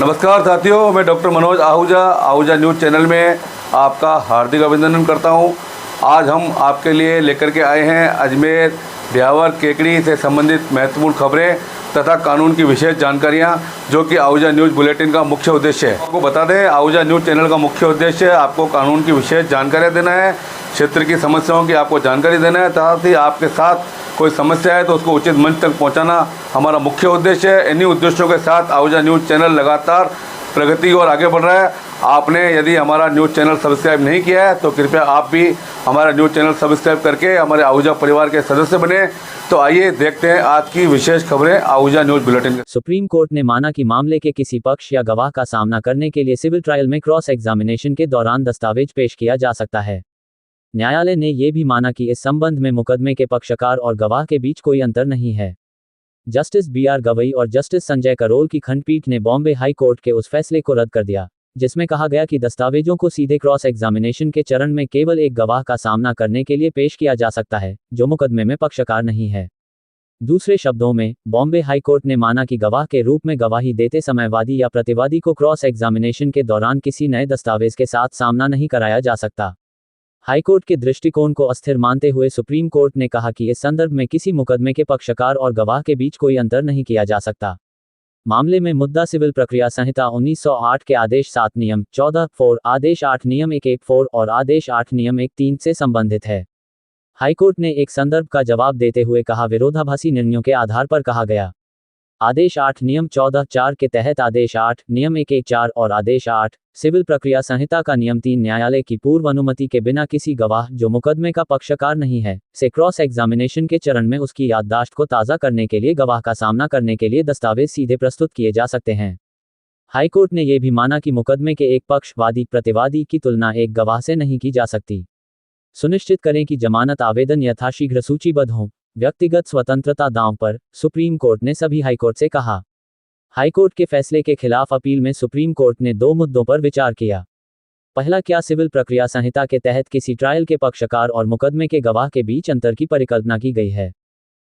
नमस्कार साथियों, मैं doctor Manoj Ahuja news channel में आपका हार्दिक अभिनंदन करता हूं। आज हम आपके लिए लेकर के आए हैं अजमेर ब्यावर केकड़ी से संबंधित महत्वपूर्ण खबरें तथा कानून की विशेष जानकारियां, जो कि आहूजा न्यूज़ बुलेटिन का मुख्य उद्देश्य है। आपको बता दें, आहूजा न्यूज़ चैनल का मुख्य उद्देश्य आपको कानून की विशेष जानकारियाँ देना है, क्षेत्र की समस्याओं की आपको जानकारी देना है, साथ ही आपके साथ कोई समस्या है तो उसको उचित मंच तक पहुंचाना हमारा मुख्य उद्देश्य है। इन्हीं उद्देश्यों के साथ आहूजा न्यूज़ चैनल लगातार प्रगति और आगे बढ़ रहा है। आपने यदि हमारा न्यूज़ चैनल सब्सक्राइब नहीं किया है तो कृपया आप भी हमारा न्यूज़ चैनल सब्सक्राइब करके हमारे आहूजा परिवार के सदस्य बने। तो आइए देखते हैं आज की विशेष खबरें Ahuja news bulletin. Supreme court ने माना कि मामले के किसी पक्ष या गवाह का सामना करने के लिए सिविल ट्रायल में क्रॉस एग्जामिनेशन के दौरान दस्तावेज पेश किया जा सकता है। न्यायालय ने यह भी माना कि इस संबंध में मुकदमे के पक्षकार और गवाह के बीच कोई अंतर नहीं है। जस्टिस BR गवई और जस्टिस संजय करोल की खंडपीठ ने बॉम्बे हाई कोर्ट के उस फैसले को रद्द कर दिया जिसमें कहा गया कि दस्तावेजों को सीधे क्रॉस एग्जामिनेशन के चरण में केवल एक गवाह का सामना करने के लिए पेश किया जा सकता है जो मुकदमे में पक्षकार नहीं है। दूसरे शब्दों में, बॉम्बे हाई कोर्ट ने माना कि गवाह के रूप में गवाही देते समय वादी या प्रतिवादी को क्रॉस एग्जामिनेशन के दौरान किसी नए दस्तावेज के साथ सामना नहीं कराया जा सकता। हाईकोर्ट के दृष्टिकोण को अस्थिर मानते हुए सुप्रीम कोर्ट ने कहा कि इस संदर्भ में किसी मुकदमे के पक्षकार और गवाह के बीच कोई अंतर नहीं किया जा सकता। मामले में मुद्दा सिविल प्रक्रिया संहिता 1908 के आदेश 7 नियम 14(4), आदेश 8 नियम 114 और आदेश 8 नियम 13 से संबंधित है। हाईकोर्ट ने एक संदर्भ का जवाब देते हुए कहा, विरोधाभासी निर्णयों के आधार पर कहा गया। आदेश 8 नियम 14(4) के तहत आदेश 8 नियम 114 और आदेश 8 सिविल प्रक्रिया संहिता का नियम 3 न्यायालय की पूर्व अनुमति के बिना किसी गवाह जो मुकदमे का पक्षकार नहीं है से क्रॉस एग्जामिनेशन के चरण में उसकी याददाश्त को ताज़ा करने के लिए गवाह का सामना करने के लिए दस्तावेज सीधे प्रस्तुत किए जा सकते हैं। हाईकोर्ट ने यह भी माना कि मुकदमे के एक पक्ष वादी प्रतिवादी की तुलना एक गवाह से नहीं की जा सकती। सुनिश्चित करें कि जमानत आवेदन यथाशीघ्र सूचीबद्ध हों। व्यक्तिगत स्वतंत्रता दांव पर, सुप्रीम कोर्ट ने सभी हाईकोर्ट से कहा। हाईकोर्ट के फैसले के खिलाफ अपील में सुप्रीम कोर्ट ने 2 मुद्दों पर विचार किया। पहला, क्या सिविल प्रक्रिया संहिता के तहत किसी ट्रायल के पक्षकार और मुकदमे के गवाह के बीच अंतर की परिकल्पना की गई है।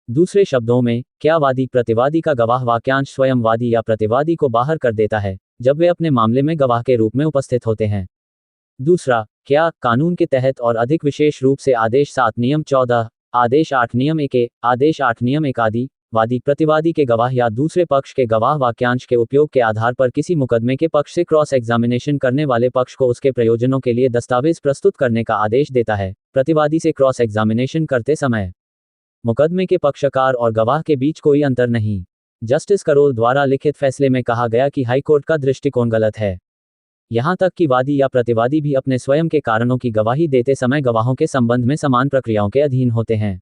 दूसरे शब्दों में, क्या वादी प्रतिवादी का गवाह वाक्यांश स्वयं वादी या प्रतिवादी को बाहर कर देता है जब वे अपने मामले में गवाह के रूप में उपस्थित होते हैं। दूसरा, क्या कानून के तहत और अधिक विशेष रूप से आदेश 7 नियम 14, आदेश 8 नियम 1, आदेश 8 नियम 1 आदि वादी प्रतिवादी के गवाह या दूसरे पक्ष के गवाह वाक्यांश के उपयोग के आधार पर किसी मुकदमे के पक्ष से क्रॉस एग्जामिनेशन करने वाले पक्ष को उसके प्रयोजनों के लिए दस्तावेज प्रस्तुत करने का आदेश देता है। प्रतिवादी से क्रॉस एग्जामिनेशन करते समय मुकदमे के पक्षकार और गवाह के बीच कोई अंतर नहीं। जस्टिस करोल द्वारा लिखित फैसले में कहा गया कि हाईकोर्ट का दृष्टिकोण गलत है। यहां तक कि वादी या प्रतिवादी भी अपने स्वयं के कारणों की गवाही देते समय गवाहों के संबंध में समान प्रक्रियाओं के अधीन होते हैं।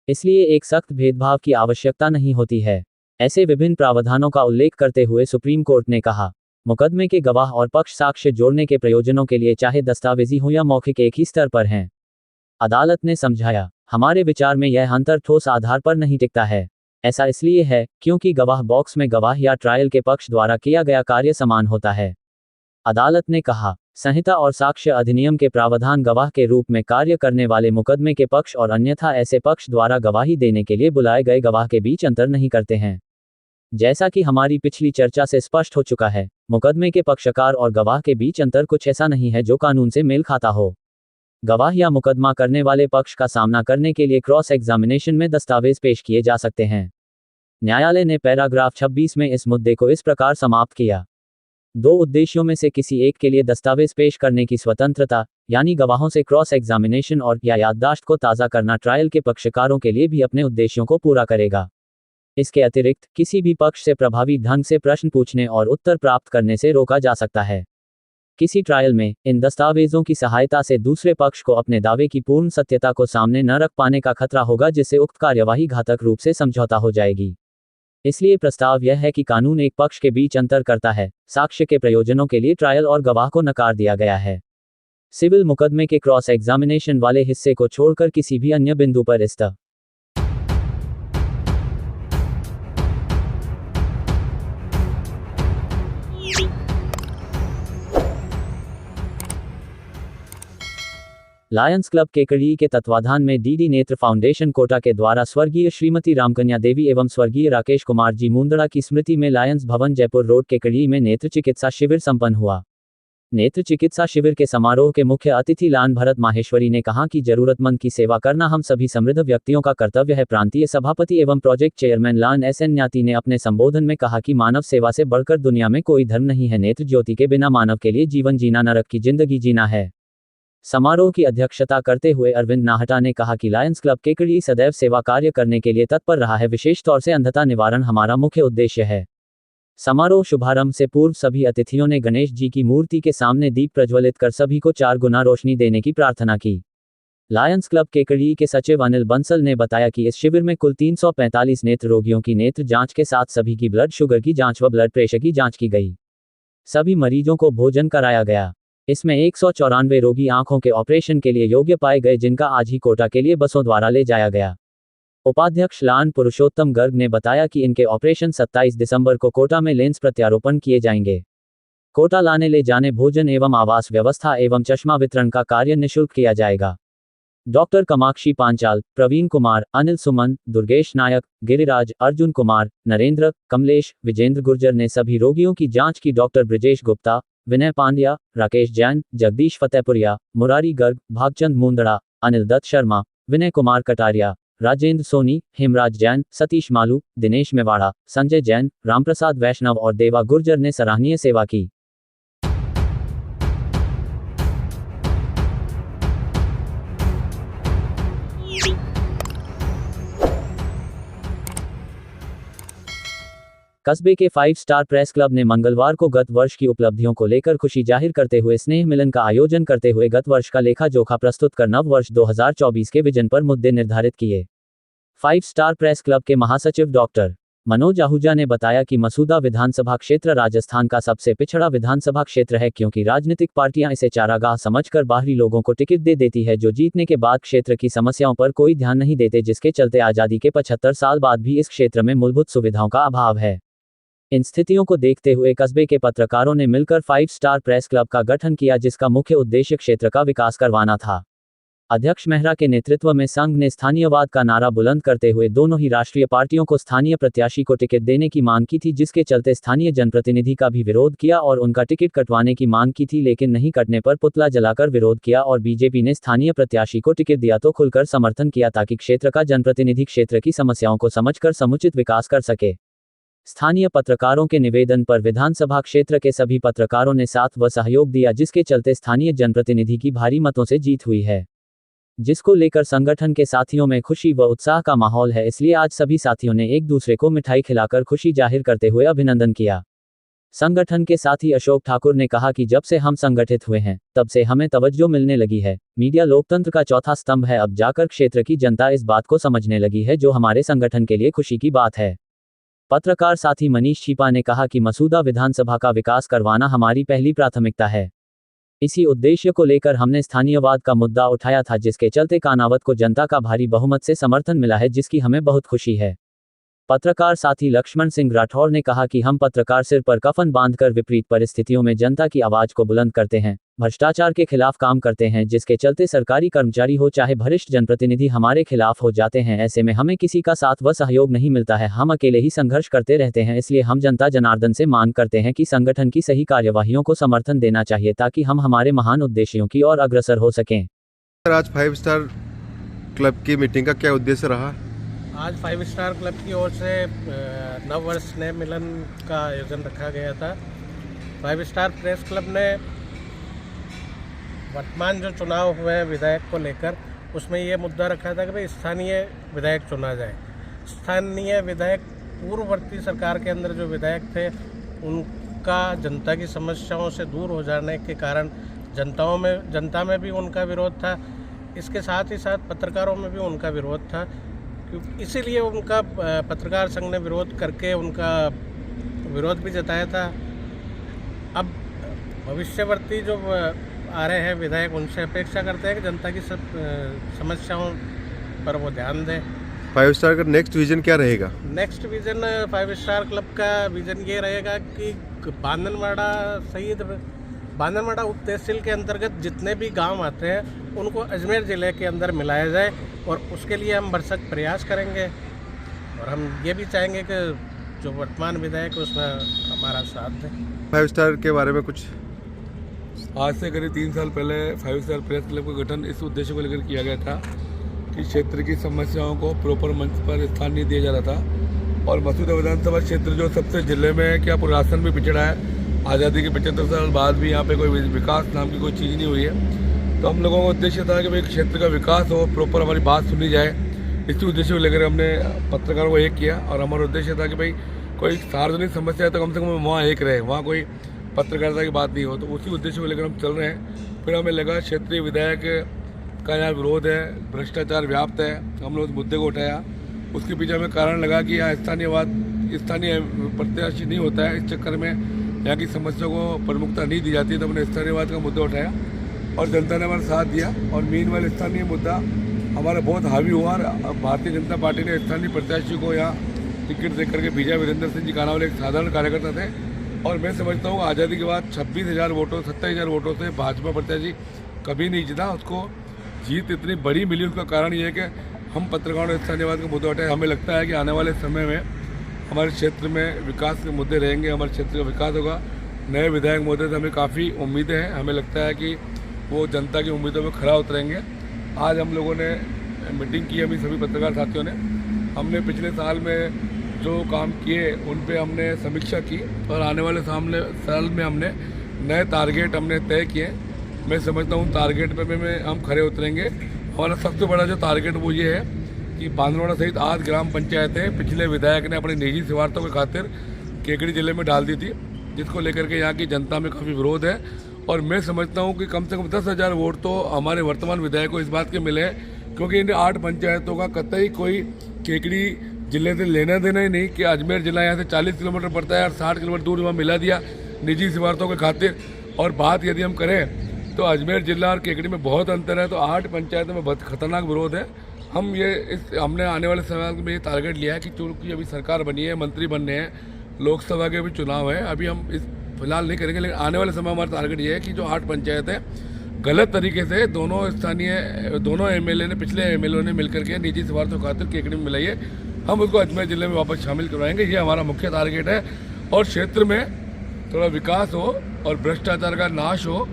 इसलिए एक सख्त भेदभाव की आवश्यकता नहीं होती है। ऐसे विभिन्न प्रावधानों का उल्लेख करते हुए सुप्रीम कोर्ट ने कहा, मुकदमे के गवाह और पक्ष साक्ष्य जोड़ने के प्रयोजनों के लिए चाहे दस्तावेजी हो या मौखिक एक ही स्तर पर हैं। अदालत ने समझाया, हमारे विचार में यह अंतर ठोस आधार पर नहीं टिकता है। ऐसा इसलिए है क्योंकि गवाह बॉक्स में गवाह या ट्रायल के पक्ष द्वारा किया गया कार्य समान होता है। अदालत ने कहा, संहिता और साक्ष्य अधिनियम के प्रावधान गवाह के रूप में कार्य करने वाले मुकदमे के पक्ष और अन्यथा ऐसे पक्ष द्वारा गवाही देने के लिए बुलाए गए गवाह के बीच अंतर नहीं करते हैं। जैसा कि हमारी पिछली चर्चा से स्पष्ट हो चुका है, मुकदमे के पक्षकार और गवाह के बीच अंतर कुछ ऐसा नहीं है जो कानून से मेल खाता हो। गवाह या मुकदमा करने वाले पक्ष का सामना करने के लिए क्रॉस एग्जामिनेशन में दस्तावेज पेश किए जा सकते हैं। न्यायालय ने पैराग्राफ 26 में इस मुद्दे को इस प्रकार समाप्त किया। 2 उद्देश्यों में से किसी एक के लिए दस्तावेज पेश करने की स्वतंत्रता, यानी गवाहों से क्रॉस एग्जामिनेशन और या याददाश्त को ताज़ा करना ट्रायल के पक्षकारों के लिए भी अपने उद्देश्यों को पूरा करेगा। इसके अतिरिक्त किसी भी पक्ष से प्रभावी ढंग से प्रश्न पूछने और उत्तर प्राप्त करने से रोका जा सकता है। किसी ट्रायल में इन दस्तावेजों की सहायता से दूसरे पक्ष को अपने दावे की पूर्ण सत्यता को सामने न रख पाने का खतरा होगा, जिससे उक्त कार्यवाही घातक रूप से समझौता हो जाएगी। इसलिए प्रस्ताव यह है कि कानून एक पक्ष के बीच अंतर करता है। साक्ष्य के प्रयोजनों के लिए ट्रायल और गवाह को नकार दिया गया है। सिविल मुकदमे के क्रॉस एग्जामिनेशन वाले हिस्से को छोड़कर किसी भी अन्य बिंदु पर इस लायंस क्लब केकड़ी के तत्वाधान में डीडी नेत्र फाउंडेशन कोटा के द्वारा स्वर्गीय श्रीमती रामकन्या देवी एवं स्वर्गीय राकेश कुमार जी मुंदड़ा की स्मृति में लायंस भवन जयपुर रोड केकड़ी में नेत्र चिकित्सा शिविर संपन्न हुआ। नेत्र चिकित्सा शिविर के समारोह के मुख्य अतिथि लान भरत माहेश्वरी ने कहा कि जरूरतमंद की सेवा करना हम सभी समृद्ध व्यक्तियों का कर्तव्य है। प्रांतीय सभापति एवं प्रोजेक्ट चेयरमैन लान एस एन न्याती ने अपने संबोधन में कहा कि मानव सेवा से बढ़कर दुनिया में कोई धर्म नहीं है। नेत्र ज्योति के बिना मानव के लिए जीवन जीना नरक की जिंदगी जीना है। समारोह की अध्यक्षता करते हुए अरविंद नाहटा ने कहा कि लायंस क्लब केकड़ी सदैव सेवा कार्य करने के लिए तत्पर रहा है। विशेष तौर से अंधता निवारण हमारा मुख्य उद्देश्य है। समारोह शुभारंभ से पूर्व सभी अतिथियों ने गणेश जी की मूर्ति के सामने दीप प्रज्वलित कर सभी को 4 गुना रोशनी देने की प्रार्थना की। लायंस क्लब केकड़ी के सचिव अनिल बंसल ने बताया कि इस शिविर में कुल 345 नेत्र रोगियों की नेत्र जांच के साथ सभी की ब्लड शुगर की जांच व ब्लड प्रेशर की जांच की गई। सभी मरीजों को भोजन कराया गया। इसमें 194 रोगी आंखों के ऑपरेशन के लिए योग्य पाए गए, जिनका आज ही कोटा के लिए बसों द्वारा ले जाया गया। उपाध्यक्ष लान पुरुषोत्तम गर्ग ने बताया कि इनके ऑपरेशन 27 दिसंबर को कोटा में लेंस प्रत्यारोपण किए जाएंगे। कोटा लाने ले जाने भोजन एवं आवास व्यवस्था एवं चश्मा वितरण का कार्य निःशुल्क किया जाएगा। डॉक्टर कमाक्षी पांचाल, प्रवीण कुमार, अनिल सुमन, दुर्गेश नायक, गिरिराज, अर्जुन कुमार, नरेंद्र, कमलेश, विजेंद्र गुर्जर ने सभी रोगियों की जांच की। डॉक्टर ब्रिजेश गुप्ता, विनय पांड्या, राकेश जैन, जगदीश फतेहपुरिया, मुरारी गर्ग, भागचंद मुंदड़ा, अनिल दत्त शर्मा, विनय कुमार कटारिया, राजेंद्र सोनी, हेमराज जैन, सतीश मालू, दिनेश मेवाड़ा, संजय जैन, रामप्रसाद वैष्णव और देवा गुर्जर ने सराहनीय सेवा की। कस्बे के 5 स्टार प्रेस क्लब ने मंगलवार को गत वर्ष की उपलब्धियों को लेकर खुशी जाहिर करते हुए स्नेह मिलन का आयोजन करते हुए गत वर्ष का लेखा जोखा प्रस्तुत कर नव वर्ष 2024 के विजन पर मुद्दे निर्धारित किए। 5 स्टार प्रेस क्लब के महासचिव डॉक्टर मनोज आहूजा ने बताया कि मसूदा विधानसभा क्षेत्र राजस्थान का सबसे पिछड़ा विधानसभा क्षेत्र है, क्योंकि राजनीतिक पार्टियां इसे चारागाह समझकर बाहरी लोगों को टिकट दे देती है, जो जीतने के बाद क्षेत्र की समस्याओं पर कोई ध्यान नहीं देते, जिसके चलते आज़ादी के 75 साल बाद भी इस क्षेत्र में मूलभूत सुविधाओं का अभाव है। इन स्थितियों को देखते हुए कस्बे के पत्रकारों ने मिलकर 5 स्टार प्रेस क्लब का गठन किया, जिसका मुख्य उद्देश्य क्षेत्र का विकास करवाना था। अध्यक्ष मेहरा के नेतृत्व में संघ ने स्थानीयवाद का नारा बुलंद करते हुए दोनों ही राष्ट्रीय पार्टियों को स्थानीय प्रत्याशी को टिकट देने की मांग की थी, जिसके चलते स्थानीय जनप्रतिनिधि का भी विरोध किया और उनका टिकट कटवाने की मांग की थी, लेकिन नहीं कटने पर पुतला जलाकर विरोध किया और बीजेपी ने स्थानीय प्रत्याशी को टिकट दिया तो खुलकर समर्थन किया, ताकि क्षेत्र का जनप्रतिनिधि क्षेत्र की समस्याओं को समझकर समुचित विकास कर सके। स्थानीय पत्रकारों के निवेदन पर विधानसभा क्षेत्र के सभी पत्रकारों ने साथ व सहयोग दिया, जिसके चलते स्थानीय जनप्रतिनिधि की भारी मतों से जीत हुई है, जिसको लेकर संगठन के साथियों में खुशी व उत्साह का माहौल है। इसलिए आज सभी साथियों ने एक दूसरे को मिठाई खिलाकर खुशी जाहिर करते हुए अभिनंदन किया। संगठन के साथी अशोक ठाकुर ने कहा कि जब से हम संगठित हुए हैं तब से हमें तवज्जो मिलने लगी है। मीडिया लोकतंत्र का चौथा स्तंभ है। अब जाकर क्षेत्र की जनता इस बात को समझने लगी है, जो हमारे संगठन के लिए खुशी की बात है। पत्रकार साथी मनीष छिपा ने कहा कि मसूदा विधानसभा का विकास करवाना हमारी पहली प्राथमिकता है। इसी उद्देश्य को लेकर हमने स्थानीयवाद का मुद्दा उठाया था, जिसके चलते कानावत को जनता का भारी बहुमत से समर्थन मिला है, जिसकी हमें बहुत खुशी है। पत्रकार साथी लक्ष्मण सिंह राठौर ने कहा कि हम पत्रकार सिर पर कफन बांधकर विपरीत परिस्थितियों में जनता की आवाज को बुलंद करते हैं, भ्रष्टाचार के खिलाफ काम करते हैं, जिसके चलते सरकारी कर्मचारी हो चाहे वरिष्ठ जनप्रतिनिधि हमारे खिलाफ हो जाते हैं। ऐसे में हमें किसी का साथ व सहयोग नहीं मिलता है, हम अकेले ही संघर्ष करते रहते हैं। इसलिए हम जनता जनार्दन से मांग करते हैं कि संगठन की सही कार्यवाहियों को समर्थन देना चाहिए, ताकि हम हमारे महान उद्देश्यों की ओर अग्रसर हो सकें। आज 5 स्टार क्लब की मीटिंग का क्या उद्देश्य रहा? आज 5 स्टार क्लब की ओर से नव वर्ष स्नेह मिलन का आयोजन रखा गया था। 5 स्टार प्रेस क्लब ने वर्तमान जो चुनाव हुए हैं विधायक को लेकर, उसमें ये मुद्दा रखा था कि भाई स्थानीय विधायक चुना जाए। स्थानीय विधायक पूर्ववर्ती सरकार के अंदर जो विधायक थे, उनका जनता की समस्याओं से दूर हो जाने के कारण जनता में भी उनका विरोध था। इसके साथ ही साथ पत्रकारों में भी उनका विरोध था, क्योंकि इसीलिए उनका पत्रकार संघ ने विरोध करके उनका विरोध भी जताया था। अब भविष्यवर्ती जो आ रहे हैं विधायक, उनसे अपेक्षा करते हैं कि जनता की सब समस्याओं पर वो ध्यान दें। 5 स्टार का नेक्स्ट विजन क्या रहेगा? नेक्स्ट विजन 5 स्टार क्लब का विजन ये रहेगा कि बांधनवाड़ा उप तहसील के अंतर्गत जितने भी गांव आते हैं उनको अजमेर ज़िले के अंदर मिलाया जाए, और उसके लिए हम भरसक प्रयास करेंगे। और हम ये भी चाहेंगे कि जो वर्तमान विधायक है उसमें हमारा साथ दें। 5 स्टार के बारे में कुछ आज से करीब 3 साल पहले 5 स्टार प्रेस क्लब का गठन इस उद्देश्य को लेकर किया गया था कि क्षेत्र की समस्याओं को प्रॉपर मंच पर स्थान नहीं दिया जा रहा था। और मसूदा विधानसभा क्षेत्र जो सबसे जिले में क्या पूर्वासन में पिछड़ा है, आज़ादी के 75 साल बाद भी यहाँ पे कोई विकास नाम की कोई चीज़ नहीं हुई है। तो हम लोगों का उद्देश्य था कि भाई क्षेत्र का विकास हो, प्रॉपर हमारी बात सुनी जाए। इसी उद्देश्य को लेकर हमने पत्रकारों को एक किया, और हमारा उद्देश्य था कि भाई कोई सार्वजनिक समस्या है तो कम से कम वहाँ एक रहे, वहाँ कोई पत्रकारिता की बात नहीं हो। तो उसी उद्देश्य को लेकर हम चल रहे हैं। फिर हमें लगा क्षेत्रीय विधायक का यहाँ विरोध है, भ्रष्टाचार व्याप्त है, हम लोग उस मुद्दे को उठाया। उसके पीछे हमें कारण लगा कि यहाँ स्थानीय प्रत्याशी नहीं होता है, इस चक्कर में यहाँ की समस्या को प्रमुखता नहीं दी जाती। तो हमने स्थानीयवाद का मुद्दा उठाया और जनता ने हमारा साथ दिया, और मीनवाइल स्थानीय मुद्दा हमारा बहुत हावी हुआ। और भारतीय जनता पार्टी ने स्थानीय प्रत्याशी को यहाँ टिकट देकर के भेजा। वीरेंद्र सिंह जी कानावाले एक साधारण कार्यकर्ता थे, और मैं समझता हूँ आज़ादी के बाद 26,000 वोटों 27,000 वोटों से भाजपा प्रत्याशी कभी नहीं जीता। उसको जीत इतनी बड़ी मिली, उसका कारण ये है कि हम पत्रकारों ने स्थानीयवाद का मुद्दा उठाया। हमें लगता है कि आने वाले समय में हमारे क्षेत्र में विकास के मुद्दे रहेंगे, हमारे क्षेत्र का विकास होगा। नए विधायक महोदय से हमें काफ़ी उम्मीदें हैं। हमें लगता है कि वो जनता की उम्मीदों में खरा उतरेंगे। आज हम लोगों ने मीटिंग की, अभी सभी पत्रकार साथियों ने, हमने पिछले साल में जो काम किए उन पे हमने समीक्षा की, और आने वाले साल में हमने नए टारगेट हमने तय किए। मैं समझता हूँ टारगेट पे में हम खरे उतरेंगे। हमारा सबसे बड़ा जो टारगेट वो ये है कि बांदरवाड़ा सहित 8 ग्राम पंचायतें पिछले विधायक ने अपनी निजी स्वार्थों की खातिर केकड़ी जिले में डाल दी थी, जिसको लेकर के यहाँ की जनता में काफ़ी विरोध है। और मैं समझता हूँ कि कम से कम 10,000 वोट तो हमारे वर्तमान विधायक को इस बात के मिले, क्योंकि इन 8 पंचायतों का कतई कोई केकड़ी जिले से लेना देना ही नहीं कि अजमेर जिला यहाँ से 40 किलोमीटर पड़ता है और 60 किलोमीटर दूर वहाँ मिला दिया निजी स्वार्थों के खातिर। और बात यदि हम करें तो अजमेर जिला और केकड़ी में बहुत अंतर है। तो 8 पंचायतों में बहुत खतरनाक विरोध है। हमने आने वाले समय में ये टारगेट लिया है कि चूँकि अभी सरकार बनी है, मंत्री बनने हैं, लोकसभा के भी चुनाव है, अभी हम इस फिलहाल नहीं करेंगे, लेकिन आने वाले समय हमारा टारगेट ये है कि जो 8 पंचायतें गलत तरीके से दोनों एमएलए ने, पिछले एमएलए ने मिलकर के निजी स्वार्थों के खातिर केकड़ी में मिलाई है, हम उसको अजमेर जिले में वापस शामिल करवाएंगे। ये हमारा मुख्य टारगेट है। और क्षेत्र में थोड़ा विकास हो और भ्रष्टाचार का नाश हो,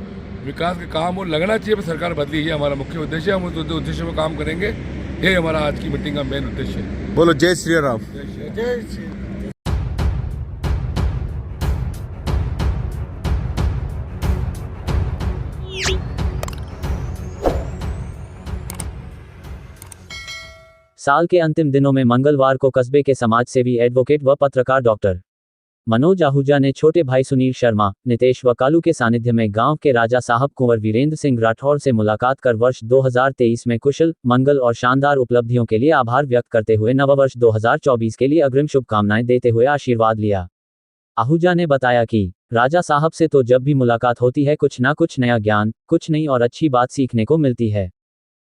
विकास के काम हो, लगना चाहिए पर सरकार बदली, ये हमारा मुख्य उद्देश्य है। हम उस उद्देश्य पर काम करेंगे। ये हमारा आज की मीटिंग का मेन उद्देश्य है। बोलो जय श्री राम। जय श्री साल के अंतिम दिनों में मंगलवार को कस्बे के समाजसेवी, एडवोकेट व पत्रकार डॉक्टर मनोज आहूजा ने छोटे भाई सुनील शर्मा, नितेश व कालू के सानिध्य में गांव के राजा साहब कुंवर वीरेंद्र सिंह राठौर से मुलाकात कर वर्ष 2023 में कुशल मंगल और शानदार उपलब्धियों के लिए आभार व्यक्त करते हुए नववर्ष 2024 के लिए अग्रिम शुभकामनाएं देते हुए आशीर्वाद लिया। आहूजा ने बताया कि राजा साहब से तो जब भी मुलाकात होती है कुछ ना कुछ नया ज्ञान, कुछ नई और अच्छी बात सीखने को मिलती है।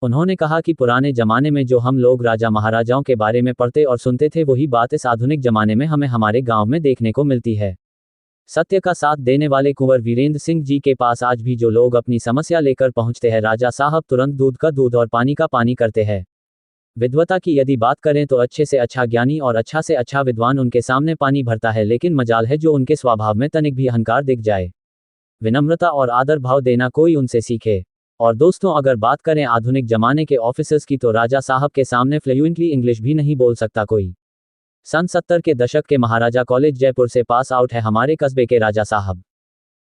उन्होंने कहा कि पुराने जमाने में जो हम लोग राजा महाराजाओं के बारे में पढ़ते और सुनते थे वही बात इस आधुनिक जमाने में हमें हमारे गांव में देखने को मिलती है। सत्य का साथ देने वाले कुंवर वीरेंद्र सिंह जी के पास आज भी जो लोग अपनी समस्या लेकर पहुंचते हैं, राजा साहब तुरंत दूध का दूध और पानी का पानी करते हैं। विद्वता की यदि बात करें तो अच्छे से अच्छा ज्ञानी और अच्छा से अच्छा विद्वान उनके सामने पानी भरता है, लेकिन मजाल है जो उनके स्वभाव में तनिक भी अहंकार दिख जाए। विनम्रता और आदर भाव देना कोई उनसे सीखे। और दोस्तों, अगर बात करें आधुनिक जमाने के ऑफिसर्स की तो राजा साहब के सामने फ्लुएंटली इंग्लिश भी नहीं बोल सकता कोई। सन 70 के दशक के महाराजा कॉलेज जयपुर से पास आउट है हमारे कस्बे के राजा साहब।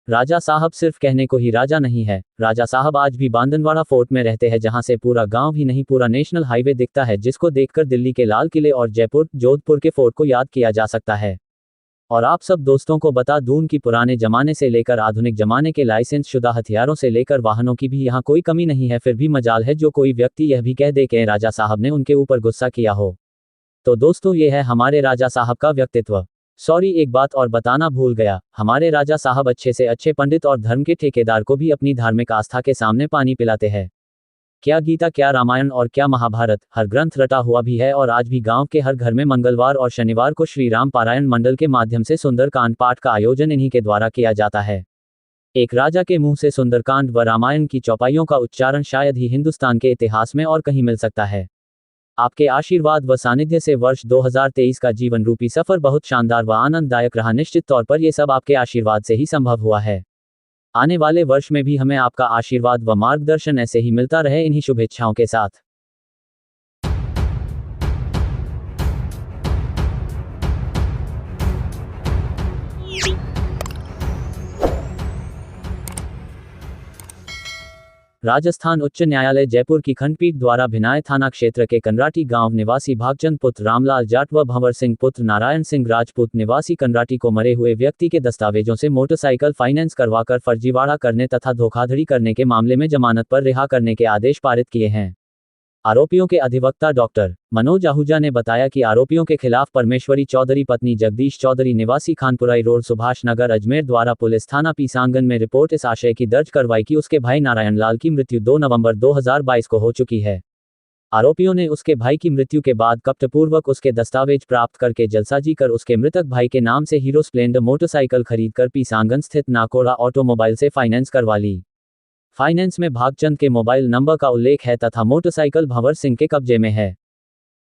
राजा साहब सिर्फ कहने को ही राजा नहीं है, राजा साहब आज भी बांदनवाड़ा फोर्ट में रहते हैं, जहां से पूरा गांव ही नहीं पूरा नेशनल हाईवे दिखता है, जिसको देखकर दिल्ली के लाल किले और जयपुर, जोधपुर के फोर्ट को याद किया जा सकता है। और आप सब दोस्तों को बता दूं कि पुराने जमाने से लेकर आधुनिक जमाने के लाइसेंस शुदा हथियारों से लेकर वाहनों की भी यहाँ कोई कमी नहीं है। फिर भी मजाल है जो कोई व्यक्ति यह भी कह दे कि राजा साहब ने उनके ऊपर गुस्सा किया हो। तो दोस्तों, ये है हमारे राजा साहब का व्यक्तित्व। सॉरी, एक बात और बताना भूल गया, हमारे राजा साहब अच्छे से अच्छे पंडित और धर्म के ठेकेदार को भी अपनी धार्मिक आस्था के सामने पानी पिलाते हैं। क्या गीता, क्या रामायण और क्या महाभारत, हर ग्रंथ रटा हुआ भी है। और आज भी गांव के हर घर में मंगलवार और शनिवार को श्री राम पारायण मंडल के माध्यम से सुंदर कांड पाठ का आयोजन इन्हीं के द्वारा किया जाता है। एक राजा के मुंह से सुंदरकांड व रामायण की चौपाइयों का उच्चारण शायद ही हिंदुस्तान के इतिहास में और कहीं मिल सकता है। आपके आशीर्वाद व सानिध्य से वर्ष 2023 का जीवन रूपी सफर बहुत शानदार व आनंददायक रहा। निश्चित तौर पर यह सब आपके आशीर्वाद से ही संभव हुआ है। आने वाले वर्ष में भी हमें आपका आशीर्वाद व मार्गदर्शन ऐसे ही मिलता रहे। इन्हीं शुभेच्छाओं के साथ राजस्थान उच्च न्यायालय जयपुर की खंडपीठ द्वारा भिनाय थाना क्षेत्र के कंडराटी गांव निवासी भागचंद पुत्र रामलाल जाट व भंवर सिंह पुत्र नारायण सिंह राजपूत निवासी कंडराटी को मरे हुए व्यक्ति के दस्तावेजों से मोटरसाइकिल फाइनेंस करवाकर फर्जीवाड़ा करने तथा धोखाधड़ी करने के मामले में जमानत पर रिहा करने के आदेश पारित किए हैं। आरोपियों के अधिवक्ता डॉक्टर मनोज आहूजा ने बताया कि आरोपियों के खिलाफ परमेश्वरी चौधरी पत्नी जगदीश चौधरी निवासी खानपुराई रोड सुभाष नगर अजमेर द्वारा पुलिस थाना पीसांगन में रिपोर्ट इस आशय की दर्ज करवाई कि उसके भाई नारायण लाल की मृत्यु 2 नवंबर 2022 को हो चुकी है। आरोपियों ने उसके भाई की मृत्यु के बाद कपटपूर्वक उसके दस्तावेज प्राप्त करके जलसाजी कर उसके मृतक भाई के नाम से हीरो स्प्लेंडर मोटरसाइकिल खरीदकर पीसांगन स्थित नाकोड़ा ऑटोमोबाइल से फाइनेंस करवा ली। फाइनेंस में भागचंद के मोबाइल नंबर का उल्लेख है तथा मोटरसाइकिल भंवर सिंह के कब्जे में है।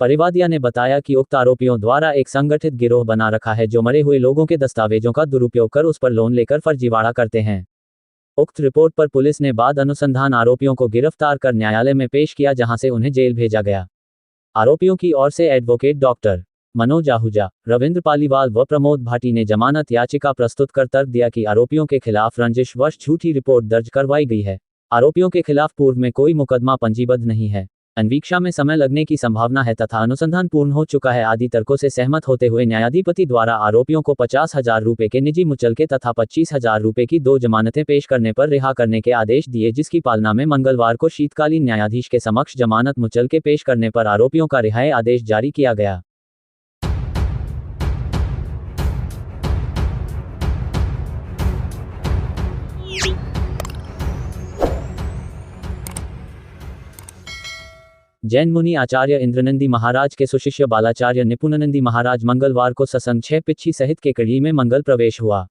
परिवादिया ने बताया कि उक्त आरोपियों द्वारा एक संगठित गिरोह बना रखा है जो मरे हुए लोगों के दस्तावेजों का दुरुपयोग कर उस पर लोन लेकर फर्जीवाड़ा करते हैं। उक्त रिपोर्ट पर पुलिस ने बाद अनुसंधान आरोपियों को गिरफ्तार कर न्यायालय में पेश किया, जहां से उन्हें जेल भेजा गया। आरोपियों की ओर से एडवोकेट डॉक्टर मनोज आहूजा, रविंद्र पालीवाल व प्रमोद भाटी ने जमानत याचिका प्रस्तुत कर तर्क दिया कि आरोपियों के खिलाफ रंजिशवश झूठी रिपोर्ट दर्ज करवाई गई है। आरोपियों के खिलाफ पूर्व में कोई मुकदमा पंजीबद्ध नहीं है। अन्वीक्षा में समय लगने की संभावना है तथा अनुसंधान पूर्ण हो चुका है आदि तर्कों से सहमत होते हुए न्यायाधिपति द्वारा आरोपियों को 50,000 रुपये के निजी मुचलके तथा 25,000 रुपये की 2 जमानतें पेश करने पर रिहा करने के आदेश दिए, जिसकी पालना में मंगलवार को शीतकालीन न्यायाधीश के समक्ष जमानत मुचलके पेश करने पर आरोपियों का रिहाई आदेश जारी किया गया। जैन मुनि आचार्य इंद्रनंदी महाराज के सुशिष्य बालाचार्य निपुणानंदी महाराज मंगलवार को सत्संग 6 पिच्छी सहित केकड़ी में मंगल प्रवेश हुआ।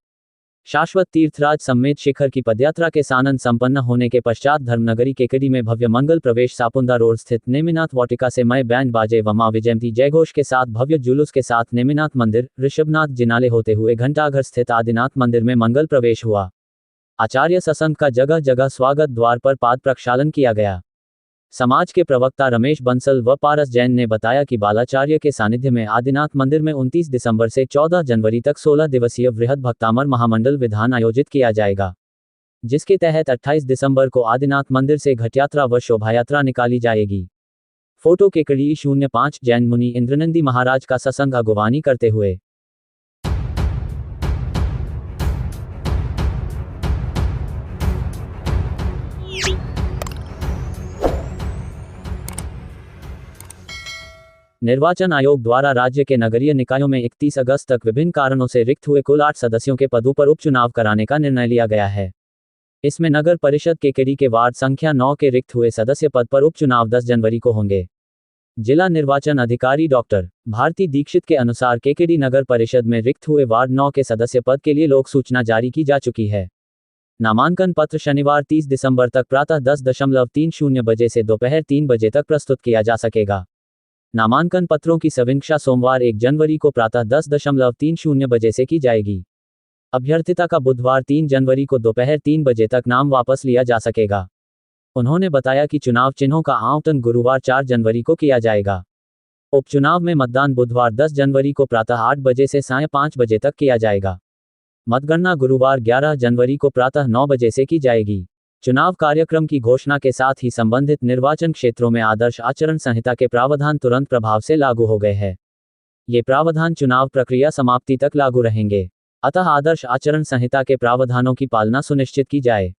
शाश्वत तीर्थराज समेत शिखर की पदयात्रा के सानंद संपन्न होने के पश्चात धर्मनगरी केकड़ी में भव्य मंगल प्रवेश सापुंदा रोड स्थित नेमिनाथ वाटिका से मय बैंड बाजे व मां विजयंती जयघोष के साथ भव्य जुलूस के साथ नेमिनाथ मंदिर, ऋषभनाथ जिनाले होते हुए घंटाघर स्थित आदिनाथ मंदिर में मंगल प्रवेश हुआ। आचार्य सत्संग का जगह जगह स्वागत द्वार पर पाद प्रक्षालन किया गया। समाज के प्रवक्ता रमेश बंसल व पारस जैन ने बताया कि बालाचार्य के सानिध्य में आदिनाथ मंदिर में 29 दिसंबर से 14 जनवरी तक 16 दिवसीय वृहद भक्तामर महामंडल विधान आयोजित किया जाएगा, जिसके तहत 28 दिसंबर को आदिनाथ मंदिर से घटयात्रा व शोभायात्रा निकाली जाएगी। फोटो केकड़ी 05 जैन मुनि इंद्रनंदी महाराज का सत्संग अगुवानी करते हुए। निर्वाचन आयोग द्वारा राज्य के नगरीय निकायों में 31 अगस्त तक विभिन्न कारणों से रिक्त हुए कुल 8 सदस्यों के पदों पर उपचुनाव कराने का निर्णय लिया गया है। इसमें नगर परिषद केकड़ी के वार्ड संख्या 9 के रिक्त हुए सदस्य पद पर उपचुनाव 10 जनवरी को होंगे। जिला निर्वाचन अधिकारी डॉक्टर भारती दीक्षित के अनुसार केकड़ी नगर परिषद में रिक्त हुए वार्ड 9 के सदस्य पद के लिए लोक सूचना जारी की जा चुकी है। नामांकन पत्र शनिवार 30 दिसंबर तक प्रातः 10:30 बजे से दोपहर 3 बजे तक प्रस्तुत किया जा सकेगा। नामांकन पत्रों की समीक्षा सोमवार 1 जनवरी को प्रातः 10:30 बजे से की जाएगी। अभ्यर्थिता का बुधवार 3 जनवरी को दोपहर 3 बजे तक नाम वापस लिया जा सकेगा। उन्होंने बताया कि चुनाव चिन्हों का आवंटन गुरुवार 4 जनवरी को किया जाएगा। उपचुनाव में मतदान बुधवार 10 जनवरी को प्रातः 8 बजे से सायं 5 बजे तक किया जाएगा। मतगणना गुरुवार 11 जनवरी को प्रातः 9 बजे से की जाएगी। चुनाव कार्यक्रम की घोषणा के साथ ही संबंधित निर्वाचन क्षेत्रों में आदर्श आचरण संहिता के प्रावधान तुरंत प्रभाव से लागू हो गए हैं। ये प्रावधान चुनाव प्रक्रिया समाप्ति तक लागू रहेंगे, अतः आदर्श आचरण संहिता के प्रावधानों की पालना सुनिश्चित की जाए।